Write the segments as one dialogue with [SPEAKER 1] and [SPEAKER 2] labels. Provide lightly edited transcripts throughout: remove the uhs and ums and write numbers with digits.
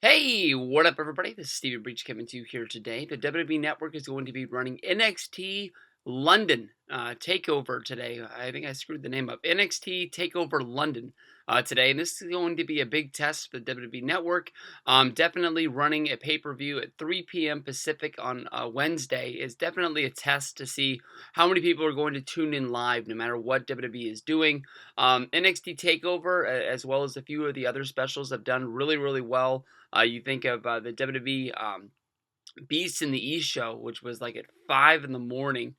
[SPEAKER 1] Hey, what up, everybody? This is Stevie Breach coming to you here today. The WWE Network is going to be running NXT London Takeover today. I think I screwed the name up. NXT Takeover London today, and this is going to be a big test for the WWE Network. Definitely running a pay-per-view at 3 p.m. Pacific on Wednesday is definitely a test to see how many people are going to tune in live, no matter what WWE is doing. NXT Takeover, as well as a few of the other specials, have done really, really well. You think of the WWE Beast in the East show, which was like at 5 in the morning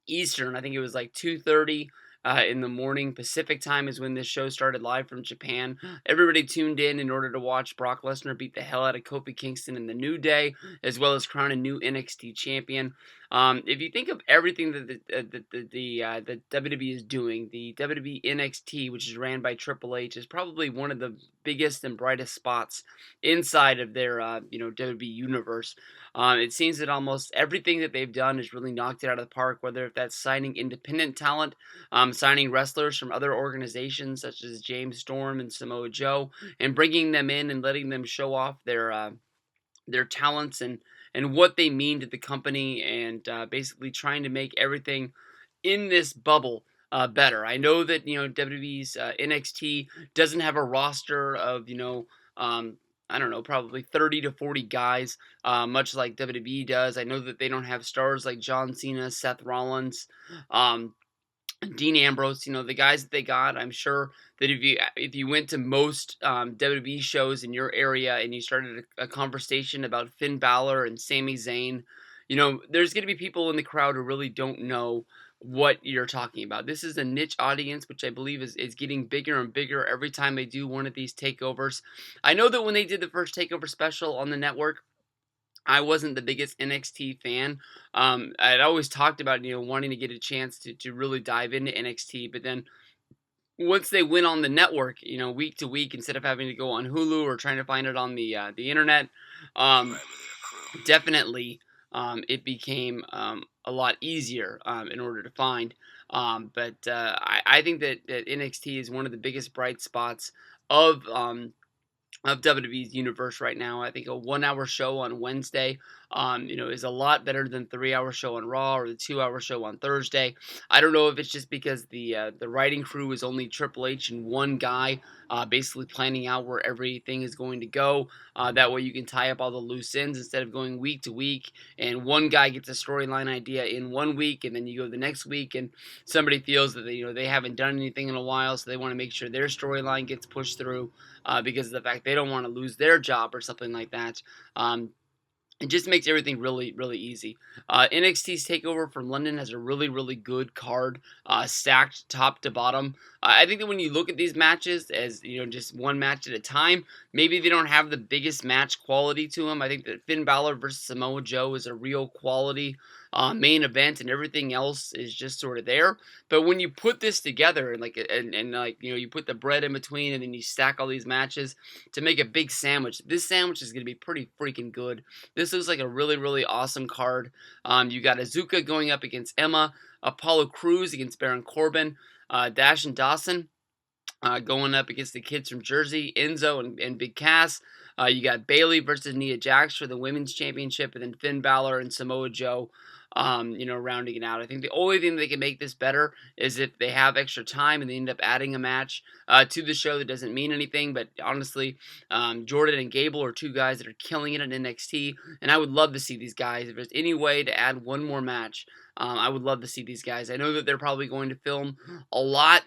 [SPEAKER 1] Eastern. I think it was like 2:30 in the morning Pacific time is when this show started live from Japan. Everybody tuned in order to watch Brock Lesnar beat the hell out of Kofi Kingston in the New Day, as well as crown a new NXT champion. If you think of everything that the WWE is doing, the WWE NXT, which is ran by Triple H, is probably one of the biggest and brightest spots inside of their WWE universe. It seems that almost everything that they've done has really knocked it out of the park, whether if that's signing independent talent, signing wrestlers from other organizations such as James Storm and Samoa Joe, and bringing them in and letting them show off their talents and what they mean to the company, and basically trying to make everything in this bubble better. I know that WWE's NXT doesn't have a roster of I don't know, probably 30 to 40 guys, much like WWE does. I know that they don't have stars like John Cena, Seth Rollins, um, Dean Ambrose, the guys that they got. I'm sure that if you went to most WWE shows in your area and you started a conversation about Finn Balor and Sami Zayn, there's going to be people in the crowd who really don't know what you're talking about. This is a niche audience, which I believe is getting bigger and bigger every time they do one of these takeovers. I know that when they did the first takeover special on the network, I wasn't the biggest NXT fan. I'd always talked about wanting to get a chance to really dive into NXT, but then once they went on the network, week to week, instead of having to go on Hulu or trying to find it on the internet, um, definitely it became a lot easier in order to find. But I think that NXT is one of the biggest bright spots of WWE's universe right now. I think a 1 hour show on Wednesday, is a lot better than 3 hour show on Raw or the 2 hour show on Thursday. I don't know if it's just because the writing crew is only Triple H and one guy, basically planning out where everything is going to go. That way you can tie up all the loose ends instead of going week to week, and one guy gets a storyline idea in 1 week, and then you go the next week, and somebody feels that they haven't done anything in a while, so they want to make sure their storyline gets pushed through. Because of the fact they don't want to lose their job or something like that. It just makes everything really, really easy. NXT's Takeover from London has a really, really good card, stacked top to bottom. I think that when you look at these matches as just one match at a time, maybe they don't have the biggest match quality to them. I think that Finn Balor versus Samoa Joe is a real quality main event, and everything else is just sort of there. But when you put this together and you put the bread in between, and then you stack all these matches to make a big sandwich, this sandwich is going to be pretty freaking good. This looks like a really, really awesome card. You got Azuka going up against Emma, Apollo Crews against Baron Corbin, Dash and Dawson going up against the kids from Jersey, Enzo and Big Cass. You got Bayley versus Nia Jax for the women's championship, and then Finn Balor and Samoa Joe, rounding it out. I think the only thing they can make this better is if they have extra time and they end up adding a match to the show that doesn't mean anything. But honestly, Jordan and Gable are two guys that are killing it in NXT, and I would love to see these guys. If there's any way to add one more match, I would love to see these guys. I know that they're probably going to film a lot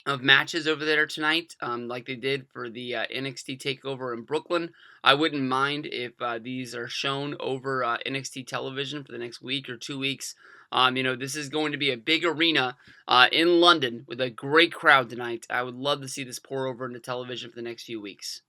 [SPEAKER 1] of matches over there tonight, like they did for the NXT Takeover in Brooklyn. I wouldn't mind if these are shown over NXT television for the next week or 2 weeks. This is going to be a big arena in London with a great crowd tonight. I would love to see this pour over into television for the next few weeks.